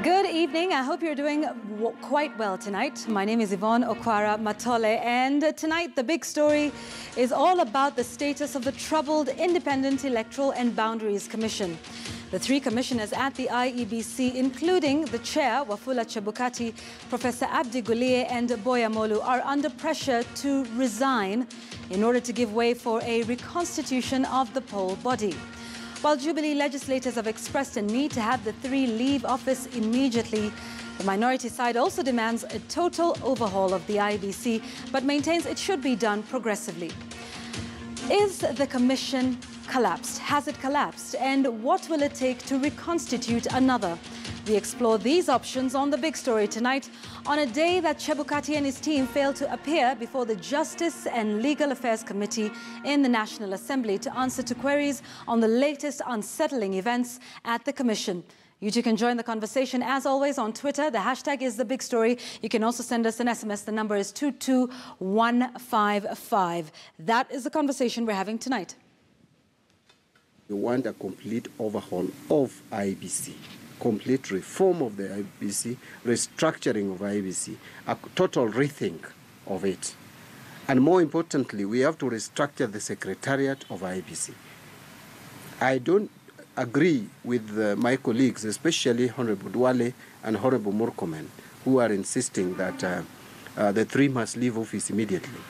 Good evening. I hope you're doing quite well tonight. My name is Yvonne Okwara Matole, and tonight the big story is all about the status of the troubled Independent Electoral and Boundaries Commission. The three commissioners at the IEBC, including the chair, Wafula Chebukati, Professor Abdi Guliye and Boya Molu, are under pressure to resign in order to give way for a reconstitution of the poll body. While Jubilee legislators have expressed a need to have the three leave office immediately, the minority side also demands a total overhaul of the IEBC, but maintains it should be done progressively. Is the commission collapsed? Has it collapsed? And what will it take to reconstitute another? We explore these options on The Big Story tonight, on a day that Chebukati and his team failed to appear before the Justice and Legal Affairs Committee in the National Assembly to answer to queries on the latest unsettling events at the Commission. You too can join the conversation, as always, on Twitter. The hashtag is The Big Story. You can also send us an SMS. The number is 22155. That is the conversation we're having tonight. You want a complete overhaul of IEBC. Complete reform of the IEBC, restructuring of IEBC, a total rethink of it. And more importantly, we have to restructure the secretariat of IEBC. I don't agree with my colleagues, especially Honorable Dwale and Honorable Murkomen, who are insisting that the three must leave office immediately.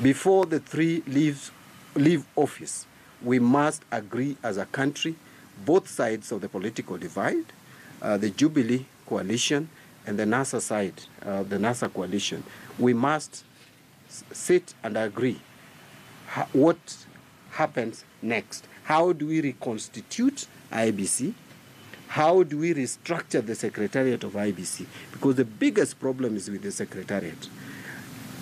Before the three leave office, we must agree as a country, both sides of the political divide, the Jubilee coalition and the NASA side, the NASA coalition. We must sit and agree what happens next. How do we reconstitute IEBC? How do we restructure the secretariat of IEBC? Because the biggest problem is with the secretariat.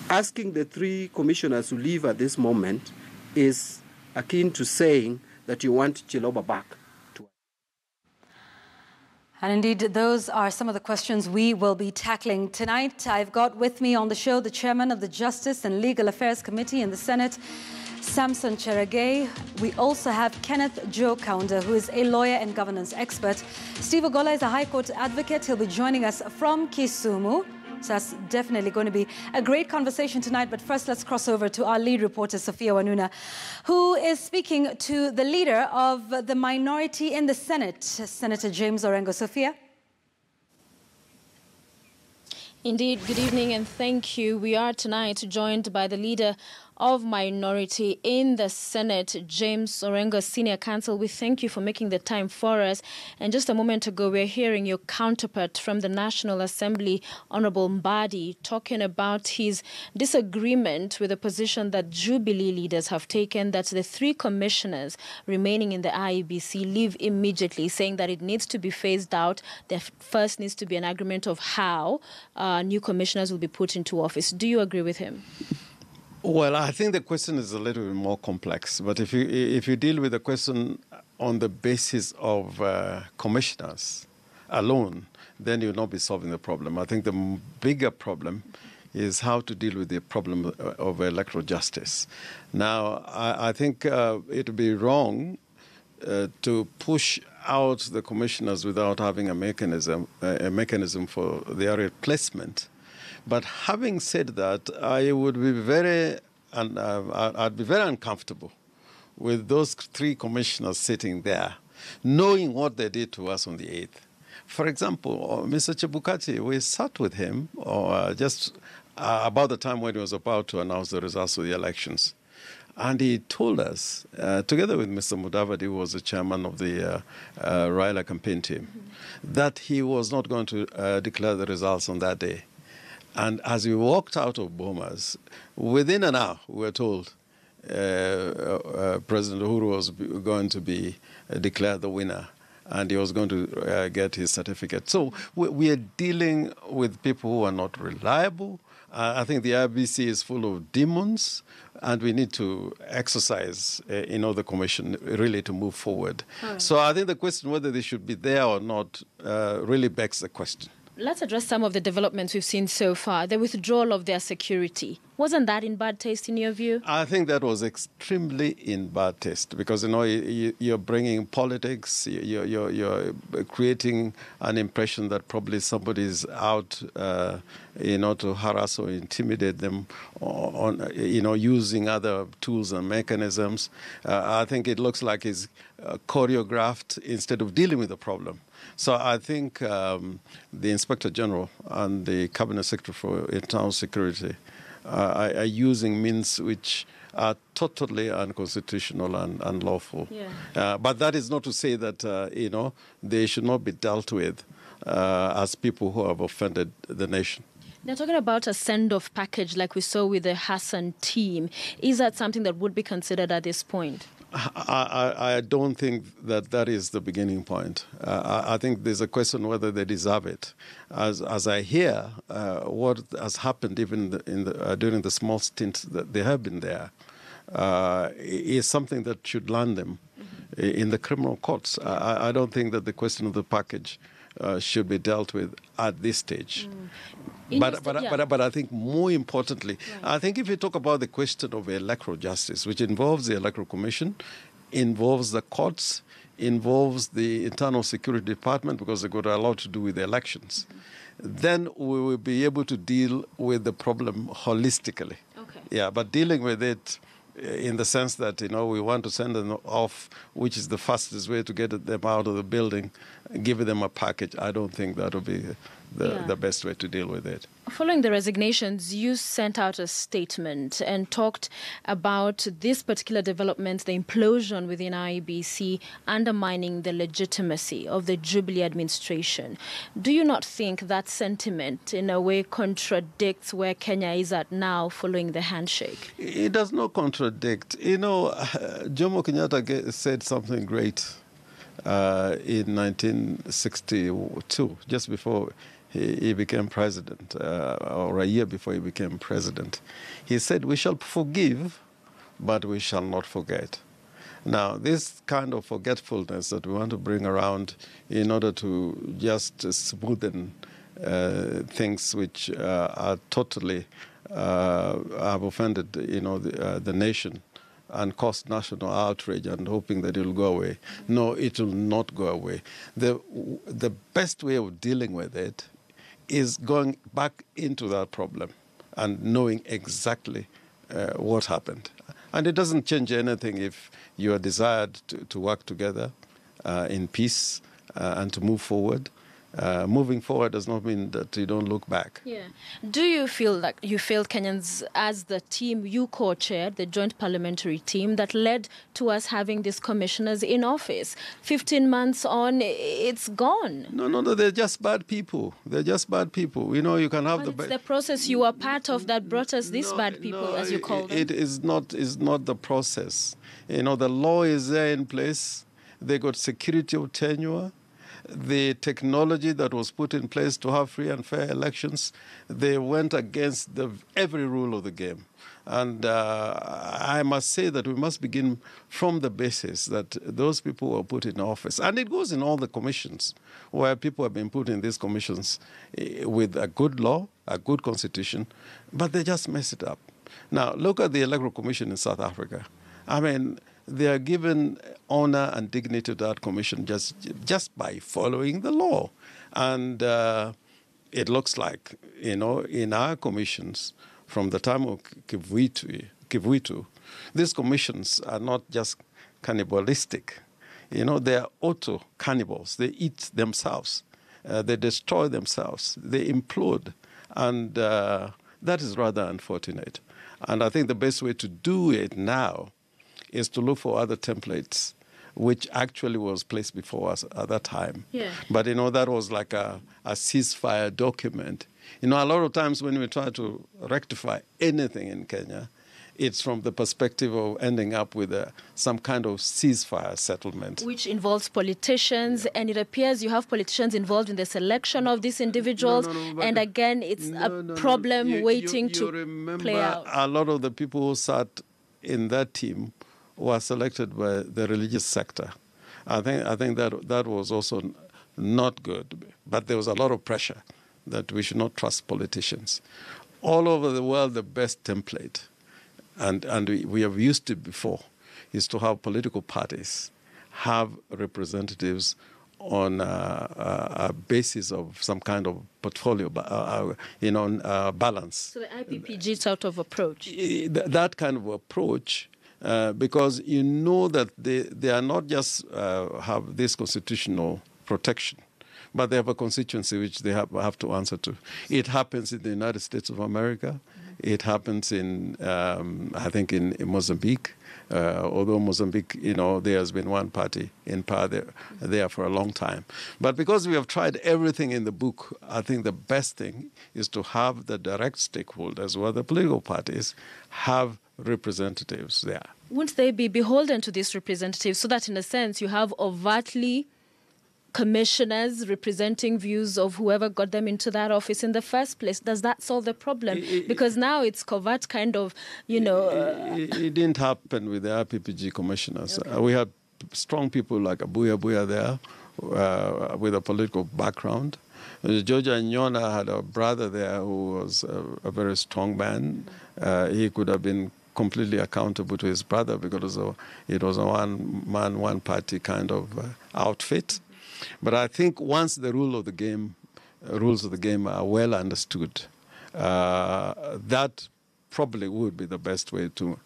Asking the three commissioners to leave at this moment is akin to saying that you want Chiloba back. And indeed, those are some of the questions we will be tackling tonight. I've got with me on the show the chairman of the Justice and Legal Affairs Committee in the Senate, Samson Cheragay. We also have Kenneth Joe Kaunda, who is a lawyer and governance expert. Steve Ogola is a High Court advocate. He'll be joining us from Kisumu. So that's definitely going to be a great conversation tonight. But first, let's cross over to our lead reporter, Sophia Wanuna, who is speaking to the leader of the minority in the Senate, Senator James Orengo. Sophia? Indeed, good evening and thank you. We are tonight joined by the leader of minority in the Senate, James Orengo, Senior Counsel. We thank you for making the time for us. And just a moment ago, we're hearing your counterpart from the National Assembly, Honorable Mbadi, talking about his disagreement with the position that Jubilee leaders have taken, that the three commissioners remaining in the IEBC leave immediately, saying that it needs to be phased out. There first needs to be an agreement of how new commissioners will be put into office. Do you agree with him? Well, I think the question is a little bit more complex. But if you deal with the question on the basis of commissioners alone, then you'll not be solving the problem. I think the bigger problem is how to deal with the problem of electoral justice. Now, I think it would be wrong to push out the commissioners without having a mechanism for their replacement. But having said that, I would be I'd be very uncomfortable with those three commissioners sitting there, knowing what they did to us on the 8th. For example, Mr. Chebukati, we sat with him just about the time when he was about to announce the results of the elections. And he told us, together with Mr. Mudavadi, who was the chairman of the Raila campaign team, that he was not going to declare the results on that day. And as we walked out of Bomas, within an hour, we were told President Uhuru was going to be declared the winner, and he was going to get his certificate. So we are dealing with people who are not reliable. I think the IEBC is full of demons, and we need to exercise, the commission really to move forward. Right. So I think the question whether they should be there or not really begs the question. Let's address some of the developments we've seen so far. The withdrawal of their security. Wasn't that in bad taste in your view? I think that was extremely in bad taste because, you're bringing politics, you're creating an impression that probably somebody's out, to harass or intimidate them on, using other tools and mechanisms. I think it looks like it's choreographed instead of dealing with the problem. So I think the Inspector General and the Cabinet Secretary for Internal Security are using means which are totally unconstitutional and unlawful. Yeah. But that is not to say that, they should not be dealt with as people who have offended the nation. They're talking about a send-off package like we saw with the Hassan team. Is that something that would be considered at this point? I don't think that is the beginning point. I think there's a question whether they deserve it. As I hear what has happened even during the small stint that they have been there, is something that should land them in the criminal courts. I don't think that the question of the package should be dealt with at this stage. But I think more importantly, I think if you talk about the question of electoral justice, which involves the Electoral Commission, involves the courts, involves the Internal Security Department, because they've got a lot to do with the elections, then we will be able to deal with the problem holistically. Okay. Yeah, but dealing with it in the sense that, we want to send them off, which is the fastest way to get them out of the building, give them a package, I don't think that will be the best way to deal with it. Following the resignations, you sent out a statement and talked about this particular development, the implosion within IEBC, undermining the legitimacy of the Jubilee administration. Do you not think that sentiment, in a way, contradicts where Kenya is at now following the handshake? It does not contradict. Jomo Kenyatta said something great in 1962, just before he became president, or a year before he became president. He said, "We shall forgive, but we shall not forget." Now, this kind of forgetfulness that we want to bring around in order to just smoothen things which are totally have offended, the nation and caused national outrage and hoping that it will go away. No, it will not go away. The best way of dealing with it is going back into that problem and knowing exactly what happened. And it doesn't change anything if you are desired to work together in peace and to move forward. Moving forward does not mean that you don't look back. Yeah. Do you feel like you failed Kenyans as the team you co-chaired, the joint parliamentary team that led to us having these commissioners in office? 15 months on, it's gone. No, they're just bad people. They're just bad people. You can have it's the process you were part of that brought us these bad people, as you call them. It is not the process. The law is there in place. They got security of tenure. The technology that was put in place to have free and fair elections, they went against every rule of the game. And I must say that we must begin from the basis that those people were put in office. And it goes in all the commissions where people have been put in these commissions with a good law, a good constitution, but they just mess it up. Now, look at the Electoral Commission in South Africa. I mean, they are given honor and dignity to that commission just by following the law. And it looks like, in our commissions, from the time of Kivuitu, these commissions are not just cannibalistic. They are auto-cannibals. They eat themselves. They destroy themselves. They implode. And that is rather unfortunate. And I think the best way to do it now is to look for other templates, which actually was placed before us at that time. Yeah. But, that was like a ceasefire document. A lot of times when we try to rectify anything in Kenya, it's from the perspective of ending up with some kind of ceasefire settlement. Which involves politicians, and it appears you have politicians involved in the selection of these individuals, and again, it's a problem waiting to play out. A lot of the people who sat in that team were selected by the religious sector. I think that was also not good, but there was a lot of pressure that we should not trust politicians. All over the world, the best template, and we have used it before, is to have political parties have representatives on a basis of some kind of portfolio, balance. So the IPPG sort of approach. That kind of approach, because you know that they are not just have this constitutional protection, but they have a constituency which they have to answer to. It happens in the United States of America. It happens in, I think, in Mozambique. Although Mozambique, there has been one party in power there for a long time. But because we have tried everything in the book, I think the best thing is to have the direct stakeholders, or the political parties, have representatives there. Wouldn't they be beholden to these representatives so that, in a sense, you have overtly commissioners representing views of whoever got them into that office in the first place? Does that solve the problem? Because now it's covert kind of, It didn't happen with the RPPG commissioners. Okay. We had strong people like Abuya there with a political background. Georgia Nyona had a brother there who was a very strong man. He could have been completely accountable to his brother because it was a one-man, one-party kind of outfit. But I think once the rules of the game are well understood, that probably would be the best way to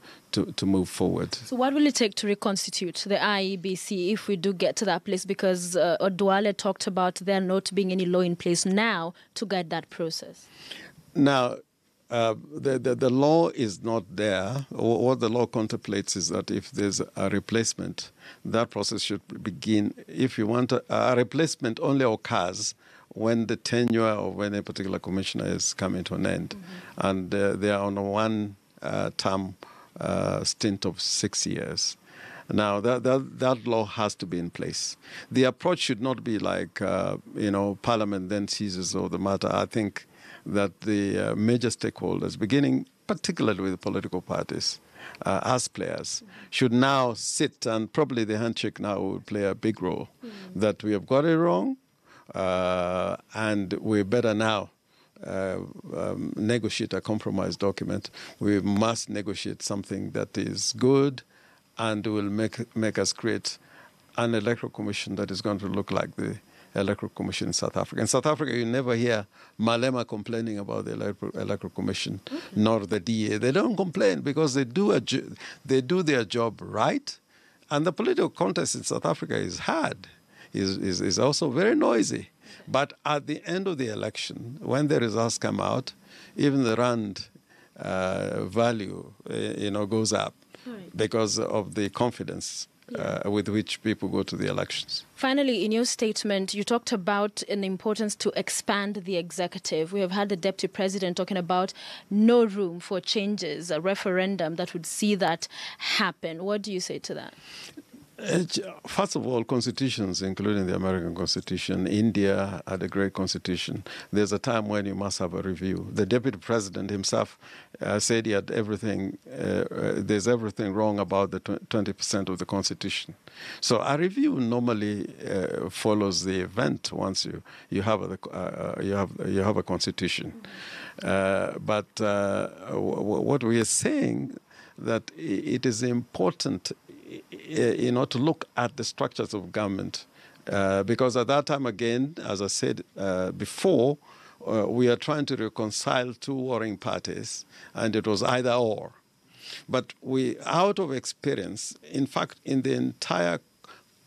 move forward. So what will it take to reconstitute the IEBC if we do get to that place? Because Oduale talked about there not being any law in place now to guide that process. Now, the law is not there. What the law contemplates is that if there's a replacement, that process should begin. If you want a replacement only occurs when the tenure of any particular commissioner is coming to an end. Mm-hmm. And they are on a one-term stint of 6 years. Now, that law has to be in place. The approach should not be like, Parliament then seizes all the matter. I think that the major stakeholders, beginning particularly with the political parties, as players, should now sit, and probably the handshake now will play a big role, that we have got it wrong, and we better now negotiate a compromise document. We must negotiate something that is good and will make us create an electoral commission that is going to look like the Electoral Commission in South Africa. In South Africa, you never hear Malema complaining about the Electoral Commission, nor the DA. They don't complain because they do their job right, and the political contest in South Africa is hard, is also very noisy. But at the end of the election, when the results come out, even the rand value, goes up because of the confidence with which people go to the elections. Finally, in your statement, you talked about an importance to expand the executive. We have had the Deputy President talking about no room for changes, a referendum that would see that happen. What do you say to that? First of all, constitutions, including the American Constitution, India had a great constitution. There's a time when you must have a review. The Deputy President himself said he had everything, there's everything wrong about the 20% of the Constitution. So a review normally follows the event once you have a constitution. But what we are saying that it is important to look at the structures of government. Because at that time, again, as I said before, we are trying to reconcile two warring parties, and it was either or. But out of experience, in fact, in the entire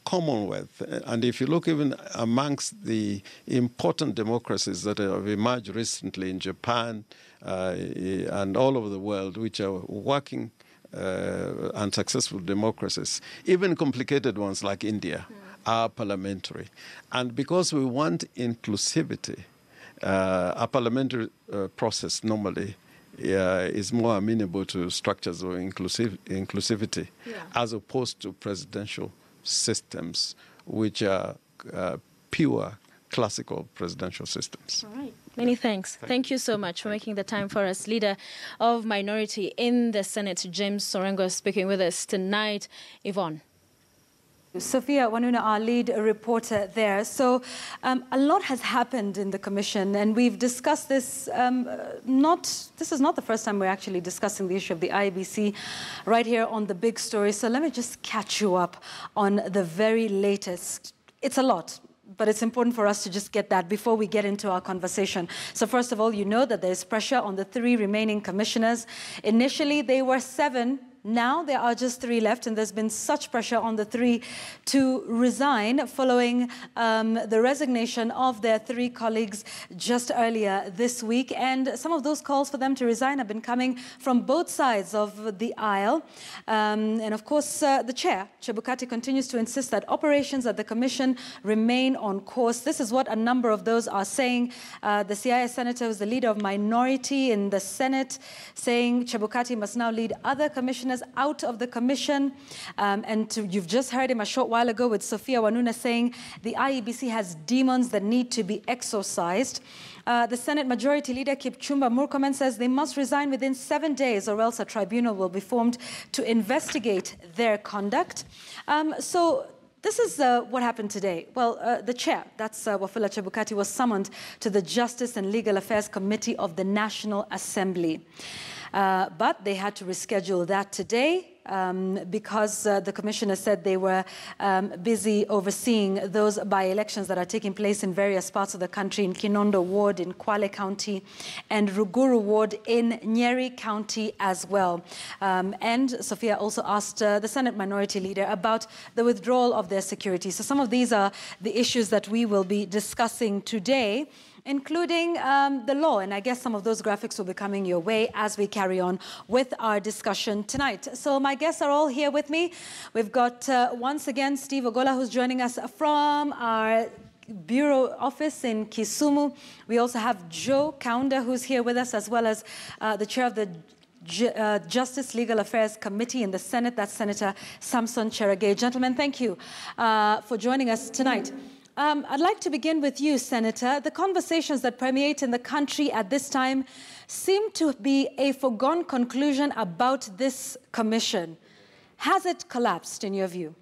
Commonwealth, and if you look even amongst the important democracies that have emerged recently in Japan and all over the world, which are working and successful democracies, even complicated ones like India, are parliamentary. And because we want inclusivity, a parliamentary process normally is more amenable to structures of inclusivity as opposed to presidential systems, which are pure classical presidential systems. All right. Many thanks. Thank you so much for making the time for us. Leader of Minority in the Senate, James Sorengo, speaking with us tonight. Yvonne. Sophia Wanuna, our lead reporter there. So a lot has happened in the commission, and we've discussed this. This is not the first time we're actually discussing the issue of the IEBC right here on The Big Story. So let me just catch you up on the very latest. It's a lot, but it's important for us to just get that before we get into our conversation. So first of all, you know that there's pressure on the 3 remaining commissioners. Initially, they were 7. Now there are just 3 left, and there's been such pressure on the 3 to resign following the resignation of their 3 colleagues just earlier this week. And some of those calls for them to resign have been coming from both sides of the aisle. And of course, the chair, Chebukati, continues to insist that operations at the commission remain on course. This is what a number of those are saying. The CIS senator was the leader of minority in the Senate, saying Chebukati must now lead other commissioners out of the commission. You've just heard him a short while ago with Sophia Wanuna saying the IEBC has demons that need to be exorcised. The Senate Majority Leader Kipchumba Murkomen says they must resign within 7 days or else a tribunal will be formed to investigate their conduct. So this is what happened today. Well, the chair, that's Wafula Chebukati, was summoned to the Justice and Legal Affairs Committee of the National Assembly. But they had to reschedule that today because the commissioner said they were busy overseeing those by-elections that are taking place in various parts of the country, in Kinondo Ward, in Kwale County, and Ruguru Ward in Nyeri County as well. And Sophia also asked the Senate Minority Leader about the withdrawal of their security. So some of these are the issues that we will be discussing today, including the law. And I guess some of those graphics will be coming your way as we carry on with our discussion tonight. So my guests are all here with me. We've got, once again, Steve Ogola, who's joining us from our bureau office in Kisumu. We also have Joe Kaunda, who's here with us, as well as the chair of the Justice Legal Affairs Committee in the Senate. That's Senator Samson Cherargei. Gentlemen, thank you for joining us tonight. I'd like to begin with you, Senator. The conversations that permeate in the country at this time seem to be a foregone conclusion about this commission. Has it collapsed, in your view?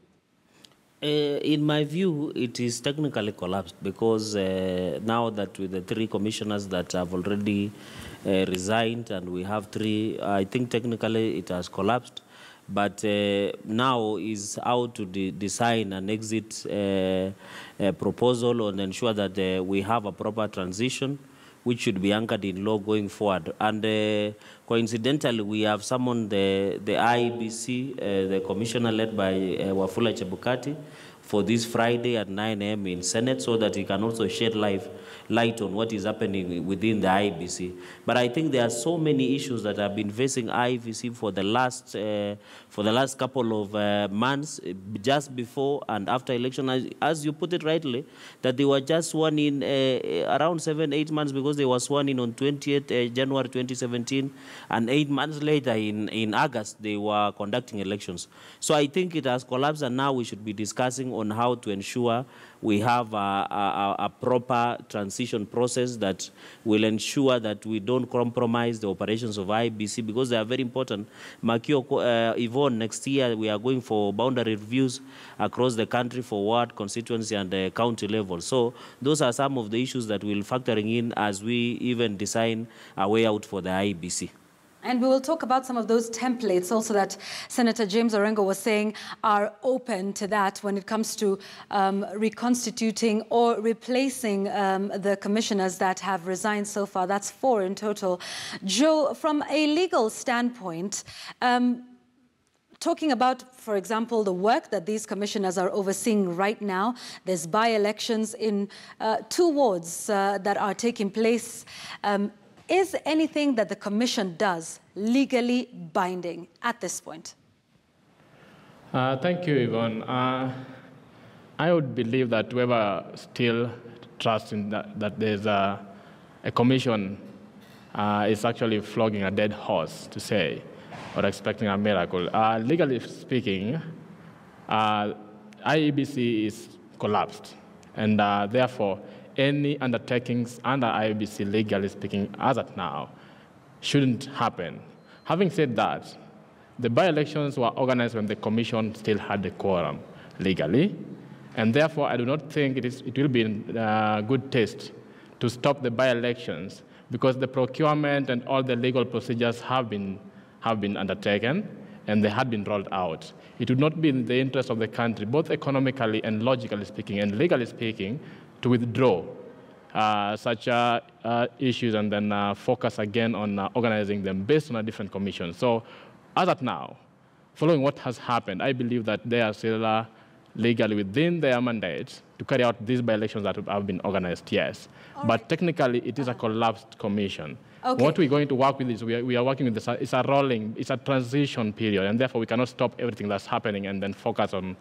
In my view, it is technically collapsed because now that with the 3 commissioners that have already resigned and we have 3, I think technically it has collapsed. But now is how to design an exit proposal and ensure that we have a proper transition, which should be anchored in law going forward. And coincidentally, we have summoned the IEBC, the commissioner led by Wafula Chebukati, for this Friday at 9 a.m. in Senate, so that he can also shed light on what is happening within the IEBC. But I think there are so many issues that have been facing IEBC for the last couple of months, just before and after election, as you put it rightly, that they were just sworn in around 7-8 months, because they were sworn in on 20th January 2017, and 8 months later in August they were conducting elections. So I think it has collapsed, and now we should be discussing on how to ensure we have a proper transition process that will ensure that we don't compromise the operations of IEBC, because they are very important. Makio, Yvonne, next year we are going for boundary reviews across the country for ward, constituency, and county level. So those are some of the issues that we'll factoring in as we even design a way out for the IEBC. And we will talk about some of those templates also that Senator James Orengo was saying are open to that when it comes to reconstituting or replacing the commissioners that have resigned so far. That's 4 in total. Joe, from a legal standpoint, talking about, for example, the work that these commissioners are overseeing right now, there's by-elections in 2 wards that are taking place. Is anything that the commission does legally binding at this point? Thank you, Yvonne. I would believe that whoever still trusts in that there's a commission is actually flogging a dead horse, to say, or expecting a miracle. Legally speaking, IEBC is collapsed, and therefore, any undertakings under IEBC, legally speaking, as of now, shouldn't happen. Having said that, the by-elections were organized when the commission still had the quorum. legally. And therefore, I do not think it will be in good taste to stop the by-elections, because the procurement and all the legal procedures have been undertaken and they had been rolled out. It would not be in the interest of the country, both economically and logically speaking and legally speaking, to withdraw such issues and then focus again on organizing them based on a different commission. So as of now, following what has happened, I believe that they are still legally within their mandates to carry out these by-elections that have been organized, yes. All but right. Technically, it is a collapsed commission. Okay. What we're going to work with is we are working with this, it's a transition period, and therefore we cannot stop everything that's happening and then focus on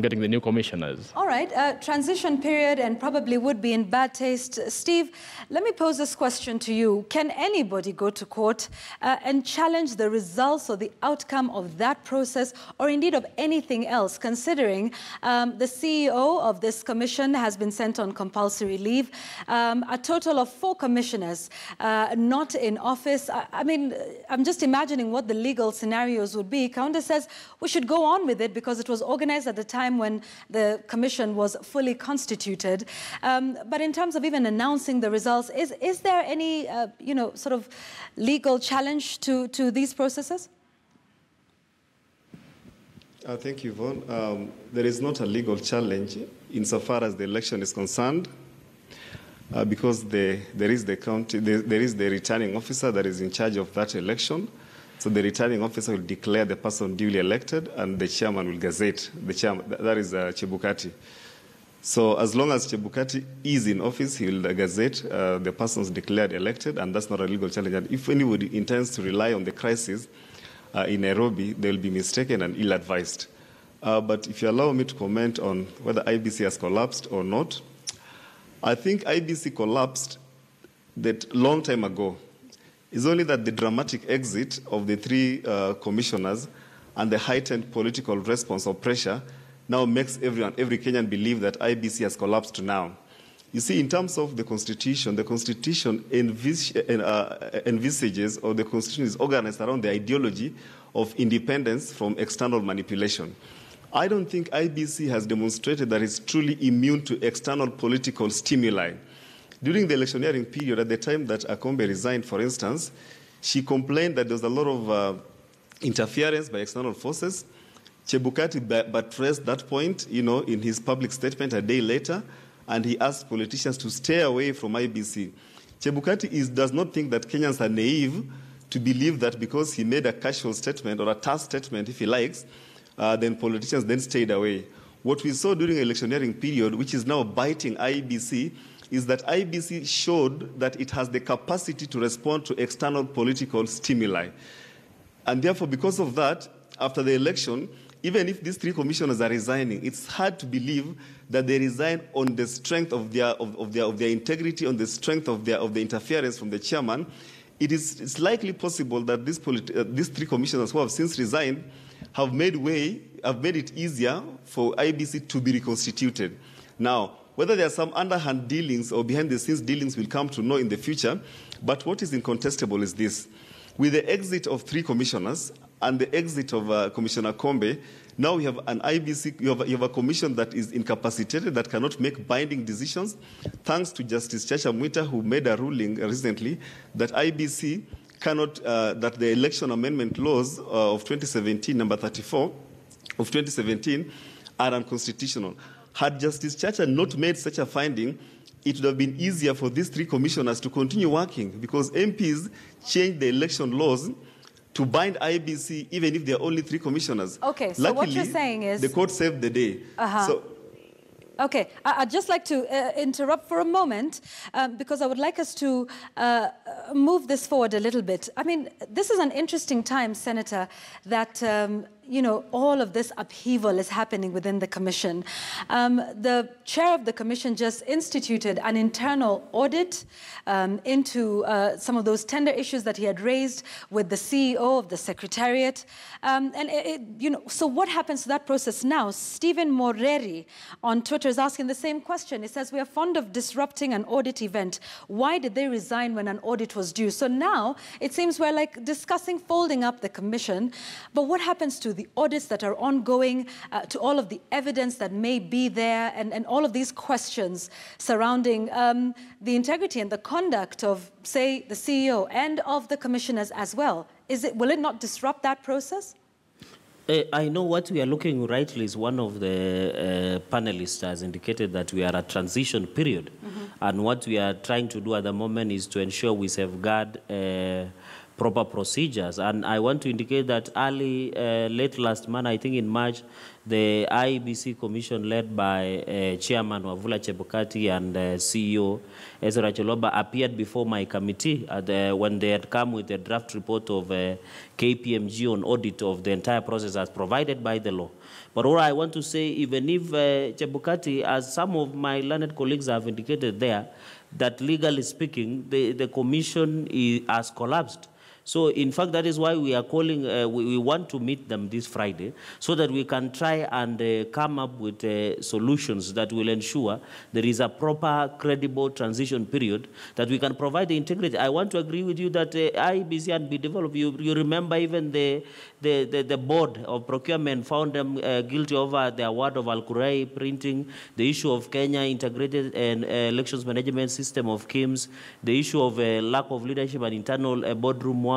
getting the new commissioners. All right, transition period and probably would be in bad taste. Steve, let me pose this question to you. Can anybody go to court and challenge the results or the outcome of that process, or indeed of anything else, considering the CEO of this commission has been sent on compulsory leave, a total of 4 commissioners not in office? I mean, I'm just imagining what the legal scenarios would be. Kaunda says we should go on with it because it was organized at the time when the commission was fully constituted. But in terms of even announcing the results, is there any, sort of legal challenge to these processes? Thank you, Yvonne. There is not a legal challenge insofar as the election is concerned, because there is the returning officer that is in charge of that election. So the returning officer will declare the person duly elected, and the chairman will gazette the chairman. That is Chebukati. So as long as Chebukati is in office, he will gazette the persons declared elected, and that's not a legal challenge. And if anybody intends to rely on the crisis in Nairobi, they will be mistaken and ill-advised. But if you allow me to comment on whether IBC has collapsed or not, I think IBC collapsed that long time ago. It's only that the dramatic exit of the 3 commissioners and the heightened political response or pressure now makes every Kenyan believe that IBC has collapsed now. You see, in terms of the Constitution envisages, or the Constitution is organized around the ideology of independence from external manipulation. I don't think IBC has demonstrated that it's truly immune to external political stimuli. During the electioneering period, at the time that Akombe resigned, for instance, she complained that there was a lot of interference by external forces. Chebukati buttressed that point, in his public statement a day later, and he asked politicians to stay away from IBC. Chebukati does not think that Kenyans are naive to believe that because he made a casual statement, or a terse statement, if he likes, then politicians then stayed away. What we saw during the electioneering period, which is now biting IBC, is that IBC showed that it has the capacity to respond to external political stimuli. And therefore, because of that, after the election, even if these 3 commissioners are resigning, it's hard to believe that they resign on the strength of their integrity, on the strength of the interference from the chairman. It's likely possible that these 3 commissioners who have since resigned have made it easier for IBC to be reconstituted. Now, whether there are some underhand dealings or behind-the-scenes dealings, we'll come to know in the future. But what is incontestable is this. With the exit of 3 commissioners and the exit of Commissioner Kombe, now we have an IBC, you have a commission that is incapacitated, that cannot make binding decisions, thanks to Justice Chacha Mwita, who made a ruling recently that IBC cannot, that the election amendment laws of 2017, number 34 of 2017, are unconstitutional. Had Justice Chacha not made such a finding, it would have been easier for these 3 commissioners to continue working, because MPs changed the election laws to bind IBC, even if there are only 3 commissioners. Okay, so luckily, what you're saying is... the court saved the day. Okay, I'd just like to interrupt for a moment because I would like us to move this forward a little bit. I mean, this is an interesting time, Senator, that all of this upheaval is happening within the commission. The chair of the commission just instituted an internal audit into some of those tender issues that he had raised with the CEO of the Secretariat. So what happens to that process now? Stephen Moreri on Twitter is asking the same question. He says, we are fond of disrupting an audit event. Why did they resign when an audit was due? So now it seems we're like discussing folding up the commission. But what happens to the audits that are ongoing, to all of the evidence that may be there, and all of these questions surrounding the integrity and the conduct of, say, the CEO and of the commissioners as well. Will it not disrupt that process? I know what we are looking rightly is one of the panelists has indicated that we are at a transition period. And what we are trying to do at the moment is to ensure we safeguard proper procedures. And I want to indicate that late last month, I think in March, the IEBC Commission led by Chairman Wafula Chebukati and CEO Ezra Chiloba appeared before my committee when they had come with a draft report of KPMG on audit of the entire process as provided by the law. But all I want to say, even if Chebukati, as some of my learned colleagues have indicated there, that legally speaking, the commission has collapsed. So, in fact, that is why we are calling, we want to meet them this Friday so that we can try and come up with solutions that will ensure there is a proper, credible transition period that we can provide the integrity. I want to agree with you that IEBC and be developed. You remember even the board of procurement found them guilty over the award of Al-Kurai printing, the issue of Kenya integrated and elections management system of KIMS, the issue of lack of leadership and internal boardroom wars.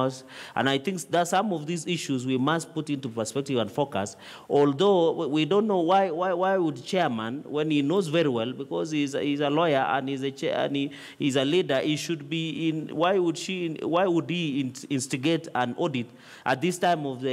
And I think that some of these issues we must put into perspective and focus, although we don't know why would chairman, when he knows very well, because he's a lawyer and he's a leader, he should be in, why would he instigate an audit at this time at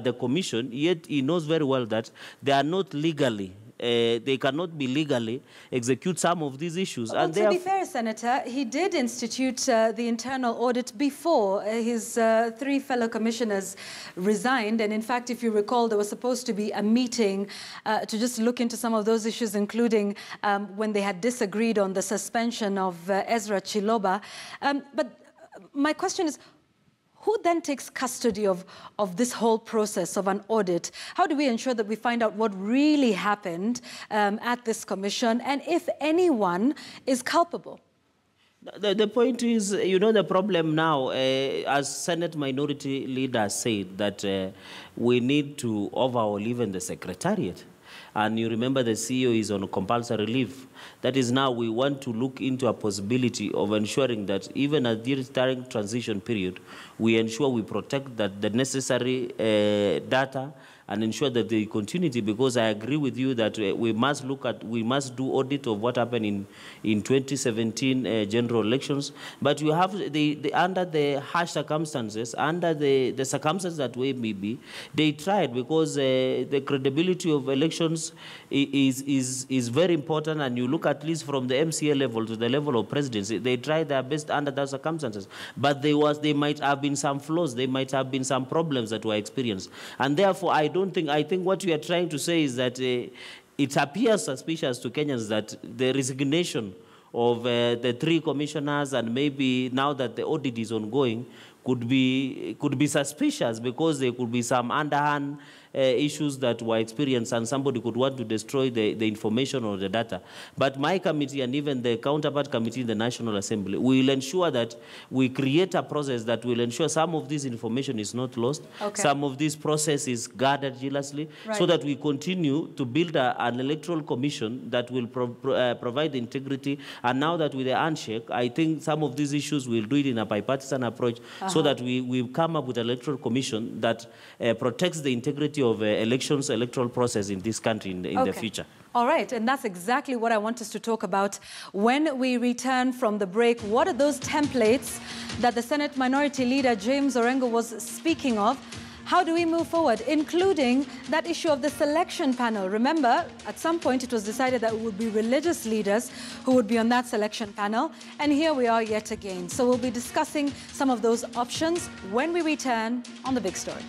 the commission, yet he knows very well that they are not legally they cannot be legally execute some of these issues. Well, and to be fair, Senator, he did institute the internal audit before his 3 fellow commissioners resigned. And in fact, if you recall, there was supposed to be a meeting to just look into some of those issues, including when they had disagreed on the suspension of Ezra Chiloba. But my question is, who then takes custody of this whole process of an audit? How do we ensure that we find out what really happened at this commission, and if anyone is culpable? The point is, the problem now, as Senate Minority Leader said, that we need to overhaul even the Secretariat. And you remember the CEO is on compulsory leave. That is now we want to look into a possibility of ensuring that even at this transition period, we ensure we protect the necessary data and ensure that the continuity, because I agree with you that we must do audit of what happened in 2017 general elections. But you have under the harsh circumstances, under the circumstances that way may be, they tried, because the credibility of elections is very important. And you look at least from the MCA level to the level of presidency, they tried their best under those circumstances. But there might have been some flaws, there might have been some problems that were experienced. And therefore, I think what we are trying to say is that it appears suspicious to Kenyans that the resignation of the 3 commissioners, and maybe now that the audit is ongoing, could be suspicious, because there could be some underhand issues that were experienced, and somebody could want to destroy the information or the data. But my committee and even the counterpart committee in the National Assembly will ensure that we create a process that will ensure some of this information is not lost, some of this process is guarded jealously, so that we continue to build an electoral commission that will provide integrity. And now that with the handshake, I think some of these issues we'll do it in a bipartisan approach, so that we come up with an electoral commission that protects the integrity of electoral process in this country in the future. All right, and that's exactly what I want us to talk about when we return from the break. What are those templates that the Senate Minority Leader James Orengo was speaking of? How do we move forward, including that issue of the selection panel? Remember, at some point it was decided that it would be religious leaders who would be on that selection panel, and here we are yet again. So we'll be discussing some of those options when we return on The Big Story.